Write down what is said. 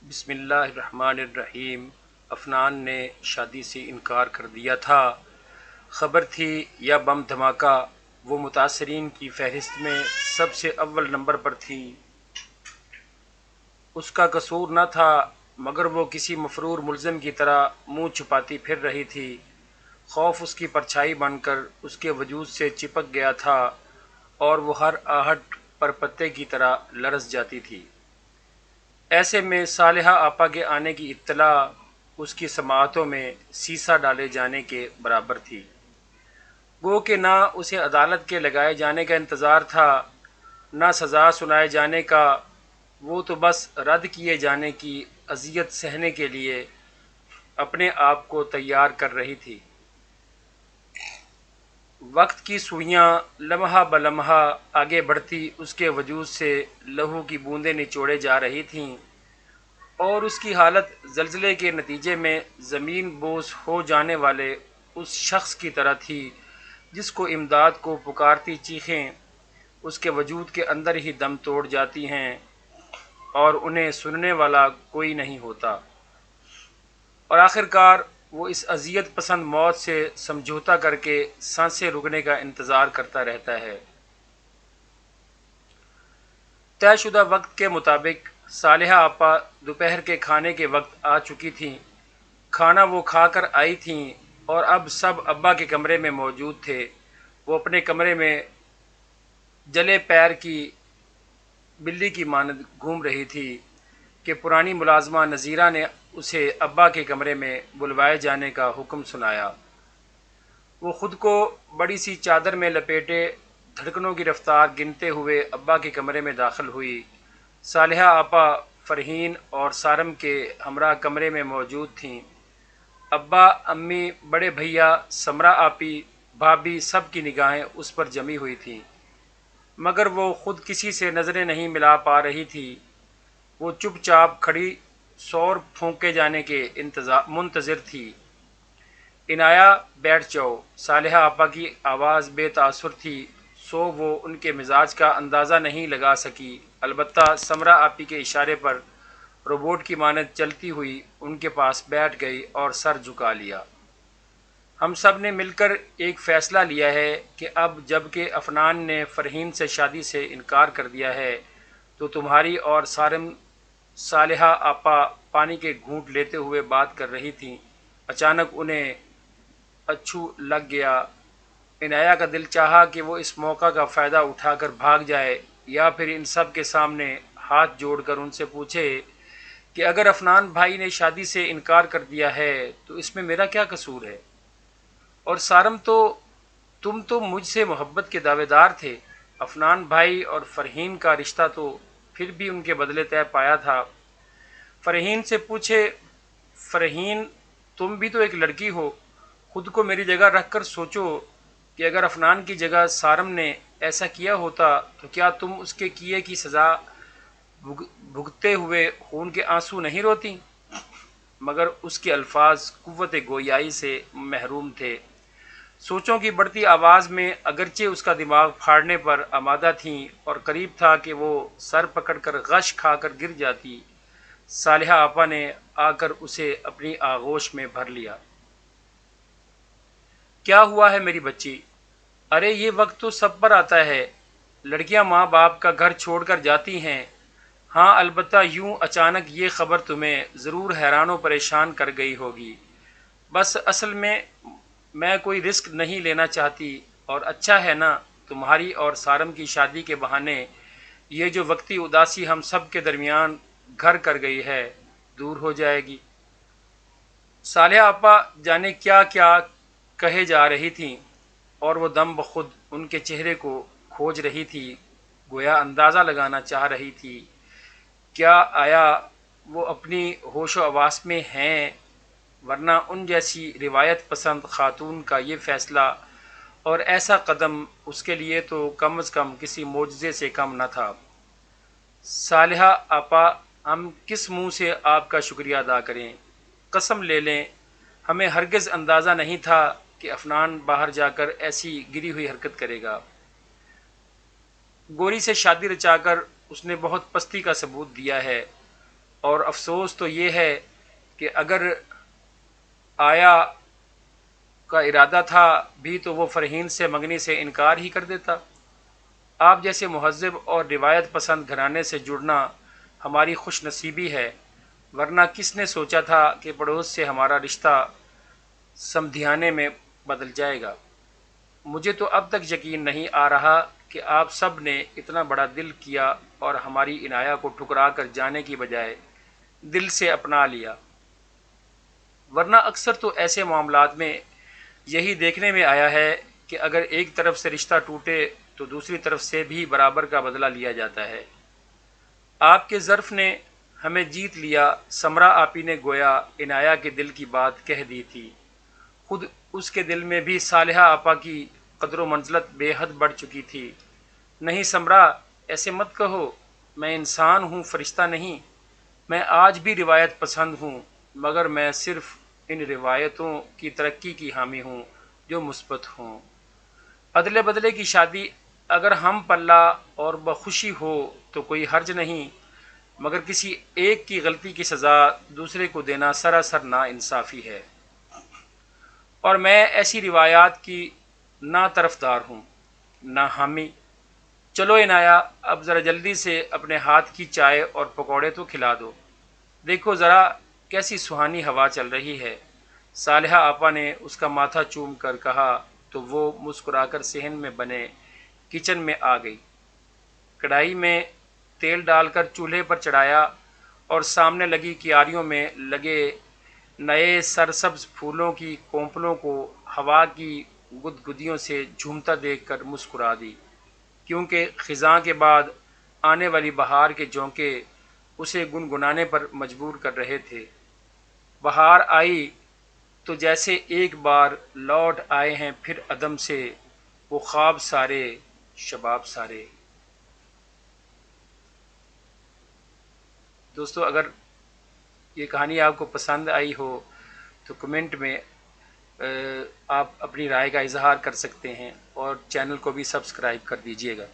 بسم اللہ الرحمن الرحیم۔ افنان نے شادی سے انکار کر دیا تھا۔ خبر تھی یا بم دھماکہ، وہ متاثرین کی فہرست میں سب سے اول نمبر پر تھی۔ اس کا قصور نہ تھا، مگر وہ کسی مفرور ملزم کی طرح منہ چھپاتی پھر رہی تھی۔ خوف اس کی پرچھائی بن کر اس کے وجود سے چپک گیا تھا اور وہ ہر آہٹ پر پتے کی طرح لرز جاتی تھی۔ ایسے میں صالحہ آپا کے آنے کی اطلاع اس کی سماعتوں میں سیسا ڈالے جانے کے برابر تھی۔ گو کہ نہ اسے عدالت کے لگائے جانے کا انتظار تھا، نہ سزا سنائے جانے کا، وہ تو بس رد کیے جانے کی اذیت سہنے کے لیے اپنے آپ کو تیار کر رہی تھی۔ وقت کی سوئیاں لمحہ بلمحہ آگے بڑھتی اس کے وجود سے لہو کی بوندیں نچوڑے جا رہی تھیں، اور اس کی حالت زلزلے کے نتیجے میں زمین بوس ہو جانے والے اس شخص کی طرح تھی جس کو امداد کو پکارتی چیخیں اس کے وجود کے اندر ہی دم توڑ جاتی ہیں اور انہیں سننے والا کوئی نہیں ہوتا، اور آخرکار وہ اس اذیت پسند موت سے سمجھوتا کر کے سانسیں رکنے کا انتظار کرتا رہتا ہے۔ طے شدہ وقت کے مطابق صالحہ آپا دوپہر کے کھانے کے وقت آ چکی تھیں۔ کھانا وہ کھا کر آئی تھیں اور اب سب ابا کے کمرے میں موجود تھے۔ وہ اپنے کمرے میں جلے پیر کی بلی کی مانند گھوم رہی تھی کہ پرانی ملازمہ نذیرہ نے اسے ابا کے کمرے میں بلوائے جانے کا حکم سنایا۔ وہ خود کو بڑی سی چادر میں لپیٹے دھڑکنوں کی رفتار گنتے ہوئے ابا کے کمرے میں داخل ہوئی۔ صالحہ آپا فرحین اور سارم کے ہمراہ کمرے میں موجود تھیں۔ ابا، امی، بڑے بھیا، سمرا آپی، بھابھی، سب کی نگاہیں اس پر جمی ہوئی تھیں، مگر وہ خود کسی سے نظریں نہیں ملا پا رہی تھی۔ وہ چپ چاپ کھڑی سور پھونکے جانے کے منتظر تھی۔ عنایہ، بیٹھ جاؤ۔ صالحہ آپا کی آواز بے تاثر تھی، سو وہ ان کے مزاج کا اندازہ نہیں لگا سکی، البتہ سمرا آپی کے اشارے پر روبوٹ کی مانند چلتی ہوئی ان کے پاس بیٹھ گئی اور سر جھکا لیا۔ ہم سب نے مل کر ایک فیصلہ لیا ہے کہ اب جب کہ افنان نے فرحین سے شادی سے انکار کر دیا ہے تو تمہاری اور سارم۔ صالحہ آپا پانی کے گھونٹ لیتے ہوئے بات کر رہی تھیں۔ اچانک انہیں اچھو لگ گیا۔ عنایہ کا دل چاہا کہ وہ اس موقع کا فائدہ اٹھا کر بھاگ جائے یا پھر ان سب کے سامنے ہاتھ جوڑ کر ان سے پوچھے کہ اگر افنان بھائی نے شادی سے انکار کر دیا ہے تو اس میں میرا کیا قصور ہے؟ اور سارم، تم تو مجھ سے محبت کے دعوے دار تھے۔ افنان بھائی اور فرحین کا رشتہ تو پھر بھی ان کے بدلے طے پایا تھا۔ فرحین سے پوچھے، فرحین، تم بھی تو ایک لڑکی ہو، خود کو میری جگہ رکھ کر سوچو کہ اگر افنان کی جگہ سارم نے ایسا کیا ہوتا تو کیا تم اس کے کیے کی سزا بھگتتے ہوئے خون کے آنسو نہیں روتی؟ مگر اس کے الفاظ قوت گویائی سے محروم تھے۔ سوچوں کی بڑھتی آواز میں اگرچہ اس کا دماغ پھاڑنے پر آمادہ تھیں اور قریب تھا کہ وہ سر پکڑ کر غش کھا کر گر جاتی، صالحہ آپا نے آ کر اسے اپنی آغوش میں بھر لیا۔ کیا ہوا ہے میری بچی؟ ارے یہ وقت تو سب پر آتا ہے، لڑکیاں ماں باپ کا گھر چھوڑ کر جاتی ہیں۔ ہاں، البتہ یوں اچانک یہ خبر تمہیں ضرور حیران و پریشان کر گئی ہوگی۔ بس اصل میں کوئی رسک نہیں لینا چاہتی، اور اچھا ہے نا، تمہاری اور سارم کی شادی کے بہانے یہ جو وقتی اداسی ہم سب کے درمیان گھر کر گئی ہے دور ہو جائے گی۔ صالحہ آپا جانے کیا کیا کہے جا رہی تھیں اور وہ دم بخود ان کے چہرے کو کھوج رہی تھی، گویا اندازہ لگانا چاہ رہی تھی کیا آیا وہ اپنی ہوش و حواس میں ہیں، ورنہ ان جیسی روایت پسند خاتون کا یہ فیصلہ اور ایسا قدم اس کے لیے تو کم از کم کسی معجزے سے کم نہ تھا۔ صالحہ آپا، ہم کس منہ سے آپ کا شکریہ ادا کریں؟ قسم لے لیں ہمیں ہرگز اندازہ نہیں تھا کہ افنان باہر جا کر ایسی گری ہوئی حرکت کرے گا۔ گوری سے شادی رچا کر اس نے بہت پستی کا ثبوت دیا ہے، اور افسوس تو یہ ہے کہ اگر آیا کا ارادہ تھا بھی تو وہ فرحین سے منگنی سے انکار ہی کر دیتا۔ آپ جیسے مہذب اور روایت پسند گھرانے سے جڑنا ہماری خوش نصیبی ہے، ورنہ کس نے سوچا تھا کہ پڑوس سے ہمارا رشتہ سمدھیانے میں بدل جائے گا۔ مجھے تو اب تک یقین نہیں آ رہا کہ آپ سب نے اتنا بڑا دل کیا اور ہماری عنایہ کو ٹھکرا کر جانے کی بجائے دل سے اپنا لیا، ورنہ اکثر تو ایسے معاملات میں یہی دیکھنے میں آیا ہے کہ اگر ایک طرف سے رشتہ ٹوٹے تو دوسری طرف سے بھی برابر کا بدلہ لیا جاتا ہے۔ آپ کے ظرف نے ہمیں جیت لیا۔ سمرا آپی نے گویا عنایہ کے دل کی بات کہہ دی تھی، خود اس کے دل میں بھی صالحہ آپا کی قدر و منزلت بے حد بڑھ چکی تھی۔ نہیں سمرا، ایسے مت کہو، میں انسان ہوں، فرشتہ نہیں۔ میں آج بھی روایت پسند ہوں، مگر میں صرف ان روایتوں کی ترقی کی حامی ہوں جو مثبت ہوں۔ ادلے بدلے کی شادی اگر ہم پلہ اور بخوشی ہو تو کوئی حرج نہیں، مگر کسی ایک کی غلطی کی سزا دوسرے کو دینا سراسر ناانصافی ہے، اور میں ایسی روایات کی نہ طرفدار ہوں نہ حامی۔ چلو عنایہ، اب ذرا جلدی سے اپنے ہاتھ کی چائے اور پکوڑے تو کھلا دو، دیکھو ذرا کیسی سہانی ہوا چل رہی ہے۔ صالحہ آپا نے اس کا ماتھا چوم کر کہا تو وہ مسکرا کر صحن میں بنے کچن میں آ گئی۔ کڑھائی میں تیل ڈال کر چولہے پر چڑھایا اور سامنے لگی کیاریوں میں لگے نئے سرسبز پھولوں کی کونپلوں کو ہوا کی گدگدیوں سے جھومتا دیکھ کر مسکرا دی، کیونکہ خزاں کے بعد آنے والی بہار کے جھونکے اسے گنگنانے پر مجبور کر رہے تھے۔ بہار آئی تو جیسے ایک بار لوٹ آئے ہیں پھر عدم سے وہ خواب سارے، شباب سارے۔ دوستو، اگر یہ کہانی آپ کو پسند آئی ہو تو کمنٹ میں آپ اپنی رائے کا اظہار کر سکتے ہیں، اور چینل کو بھی سبسکرائب کر دیجیے گا۔